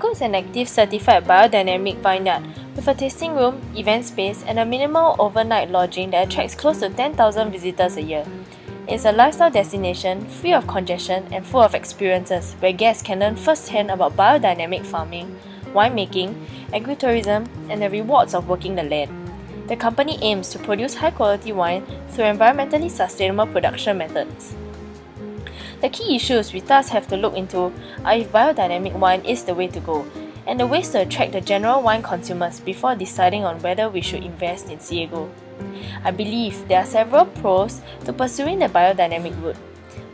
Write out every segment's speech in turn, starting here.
Ceago is an active certified biodynamic vineyard with a tasting room, event space, and a minimal overnight lodging that attracts close to 10,000 visitors a year. It's a lifestyle destination free of congestion and full of experiences where guests can learn firsthand about biodynamic farming, winemaking, agritourism, and the rewards of working the land. The company aims to produce high-quality wine through environmentally sustainable production methods. The key issues we thus have to look into are if biodynamic wine is the way to go, and the ways to attract the general wine consumers before deciding on whether we should invest in Ceago. I believe there are several pros to pursuing the biodynamic route.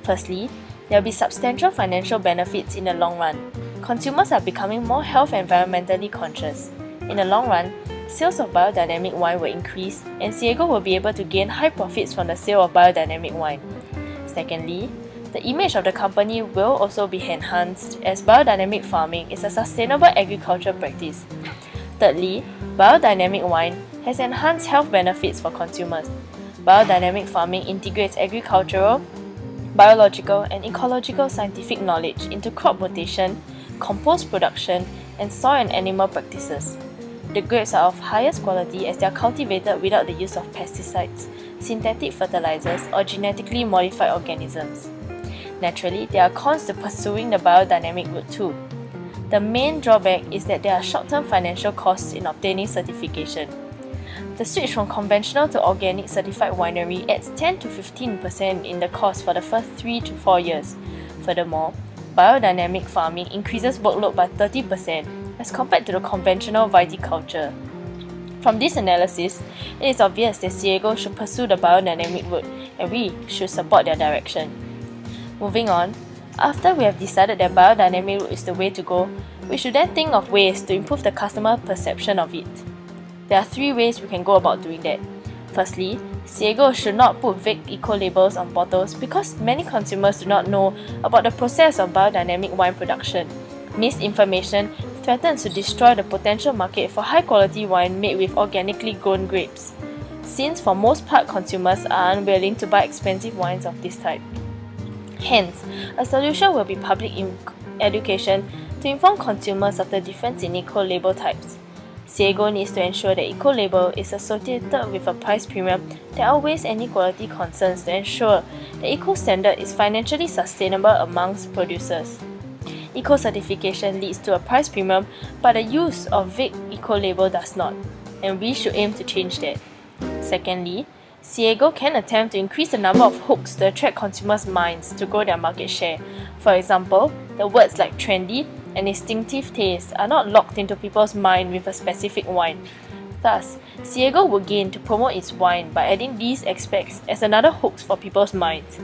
Firstly, there will be substantial financial benefits in the long run. Consumers are becoming more health and environmentally conscious. In the long run, sales of biodynamic wine will increase, and Ceago will be able to gain high profits from the sale of biodynamic wine. Secondly, the image of the company will also be enhanced as biodynamic farming is a sustainable agriculture practice. Thirdly, biodynamic wine has enhanced health benefits for consumers. Biodynamic farming integrates agricultural, biological, and ecological scientific knowledge into crop rotation, compost production, and soil and animal practices. The grapes are of highest quality as they are cultivated without the use of pesticides, synthetic fertilizers, or genetically modified organisms. Naturally, there are cons to pursuing the biodynamic route too. The main drawback is that there are short-term financial costs in obtaining certification. The switch from conventional to organic certified winery adds 10 to 15% in the cost for the first 3 to 4 years. Furthermore, biodynamic farming increases workload by 30% as compared to the conventional viticulture. From this analysis, it is obvious that Ceago should pursue the biodynamic route, and we should support their direction. Moving on, after we have decided that biodynamic route is the way to go, we should then think of ways to improve the customer perception of it. There are 3 ways we can go about doing that. Firstly, Ceago should not put vague eco-labels on bottles because many consumers do not know about the process of biodynamic wine production. Misinformation threatens to destroy the potential market for high-quality wine made with organically grown grapes, since for most part consumers are unwilling to buy expensive wines of this type. Hence, a solution will be public education to inform consumers of the difference in eco-label types. Ceago needs to ensure that eco-label is associated with a price premium that outweighs any quality concerns to ensure the eco-standard is financially sustainable amongst producers. Eco-certification leads to a price premium, but the use of vague eco-label does not, and we should aim to change that. Secondly, Ceago can attempt to increase the number of hooks to attract consumers' minds to grow their market share. For example, the words like trendy and distinctive taste are not locked into people's mind with a specific wine. Thus, Ceago will gain to promote its wine by adding these aspects as another hooks for people's minds.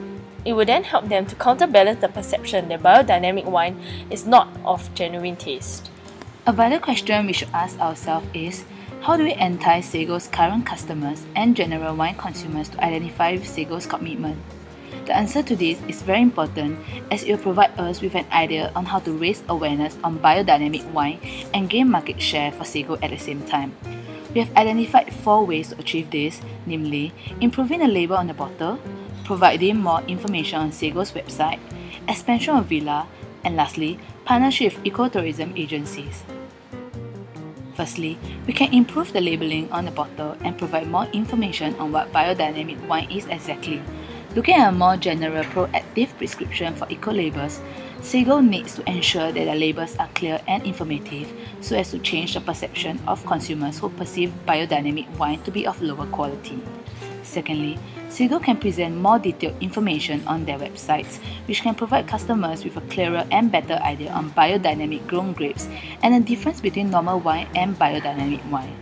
It will then help them to counterbalance the perception that biodynamic wine is not of genuine taste. A vital question we should ask ourselves is, how do we entice Ceago's current customers and general wine consumers to identify with Ceago's commitment? The answer to this is very important as it will provide us with an idea on how to raise awareness on biodynamic wine and gain market share for Ceago at the same time. We have identified 4 ways to achieve this, namely improving the label on the bottle, providing more information on Ceago's website, expansion of villa, and lastly, partnership with ecotourism agencies. Firstly, we can improve the labeling on the bottle and provide more information on what biodynamic wine is exactly. Looking at a more general proactive prescription for eco-labels, Ceago needs to ensure that the labels are clear and informative so as to change the perception of consumers who perceive biodynamic wine to be of lower quality. Secondly, Ceago can present more detailed information on their websites, which can provide customers with a clearer and better idea on biodynamic grown grapes and the difference between normal wine and biodynamic wine.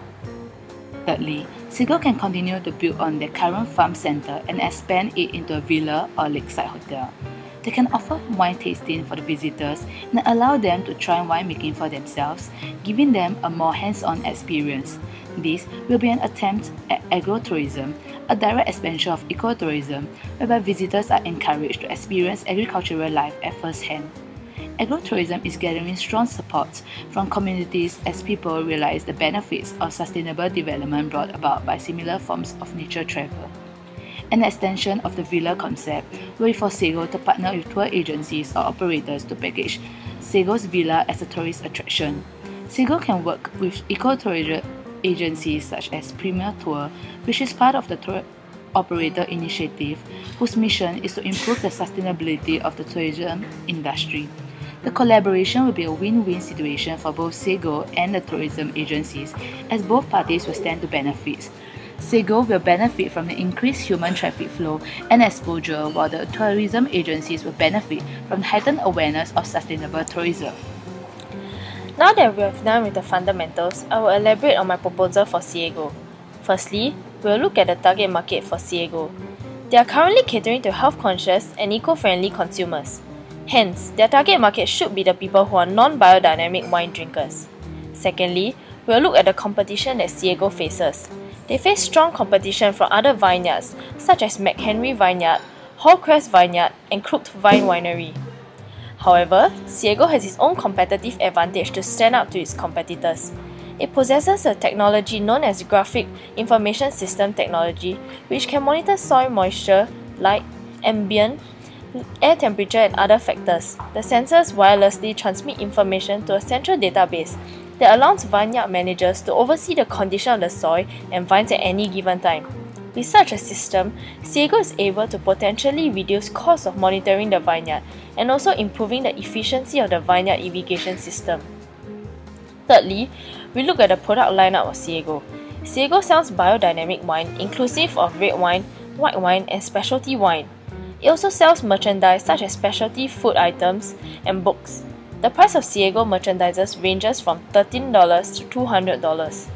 Thirdly, Ceago can continue to build on their current farm center and expand it into a villa or lakeside hotel. They can offer wine tasting for the visitors and allow them to try winemaking for themselves, giving them a more hands-on experience. This will be an attempt at agrotourism, a direct expansion of ecotourism, whereby visitors are encouraged to experience agricultural life at first hand. Agrotourism is gathering strong support from communities as people realize the benefits of sustainable development brought about by similar forms of nature travel. An extension of the villa concept will be for Ceago to partner with tour agencies or operators to package Ceago's villa as a tourist attraction. Ceago can work with eco-tourism agencies such as Premier Tour, which is part of the tour operator initiative, whose mission is to improve the sustainability of the tourism industry. The collaboration will be a win-win situation for both Ceago and the tourism agencies, as both parties will stand to benefit. Ceago will benefit from the increased human traffic flow and exposure, while the tourism agencies will benefit from heightened awareness of sustainable tourism. Now that we have done with the fundamentals, I will elaborate on my proposal for Ceago. Firstly, we will look at the target market for Ceago. They are currently catering to health-conscious and eco-friendly consumers. Hence, their target market should be the people who are non-biodynamic wine drinkers. Secondly, we will look at the competition that Ceago faces. They face strong competition from other vineyards such as McHenry Vineyard, Hallcrest Vineyard, and Crooked Vine Winery. However, Ceago has its own competitive advantage to stand up to its competitors. It possesses a technology known as Graphic Information System technology, which can monitor soil moisture, light, ambient, air temperature, and other factors. The sensors wirelessly transmit information to a central database that allows vineyard managers to oversee the condition of the soil and vines at any given time. With such a system, Ceago is able to potentially reduce costs of monitoring the vineyard and also improving the efficiency of the vineyard irrigation system. Thirdly, we look at the product lineup of Ceago. Ceago sells biodynamic wine inclusive of red wine, white wine, and specialty wine. It also sells merchandise such as specialty food items and books. The price of Ceago merchandise ranges from $13 to $200.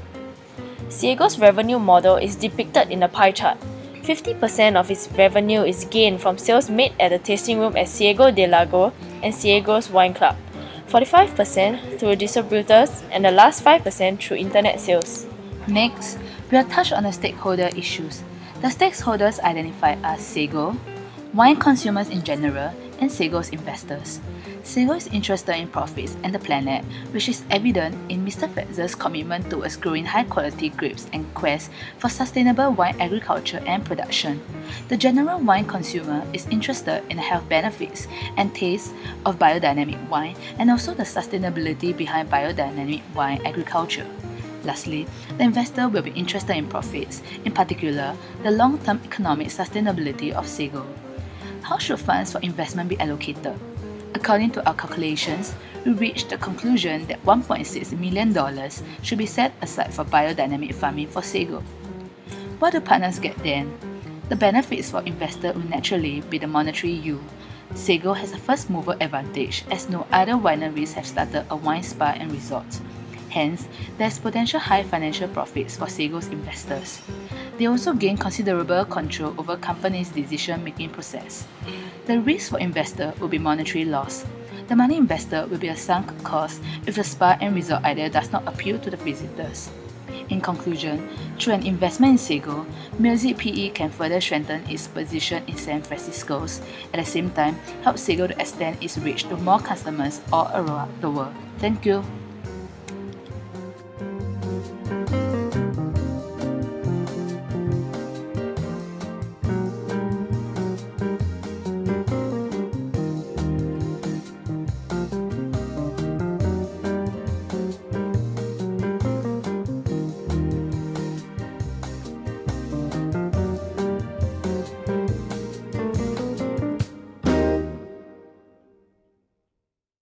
Ceago's revenue model is depicted in the pie chart. 50% of its revenue is gained from sales made at the tasting room at Ceago del Lago and Ceago's Wine Club, 45% through distributors, and the last 5% through internet sales. Next, we will touch on the stakeholder issues. The stakeholders identified are Ceago, wine consumers in general, and Ceago's investors. Ceago is interested in profits and the planet, which is evident in Mr. Fetzer's commitment towards growing high-quality grapes and quest for sustainable wine agriculture and production. The general wine consumer is interested in the health benefits and taste of biodynamic wine and also the sustainability behind biodynamic wine agriculture. Lastly, the investor will be interested in profits, in particular, the long-term economic sustainability of Ceago. How should funds for investment be allocated? According to our calculations, we reached the conclusion that $1.6 million should be set aside for biodynamic farming for Ceago. What do partners get then? The benefits for investors will naturally be the monetary yield. Ceago has a first mover advantage as no other wineries have started a wine spa and resort. Hence, there is potential high financial profits for Ceago's investors. They also gain considerable control over company's decision-making process. The risk for investor will be monetary loss. The money invested will be a sunk cost if the spa and resort idea does not appeal to the visitors. In conclusion, through an investment in Ceago, Music PE can further strengthen its position in San Francisco, at the same time help Ceago to extend its reach to more customers all around the world. Thank you.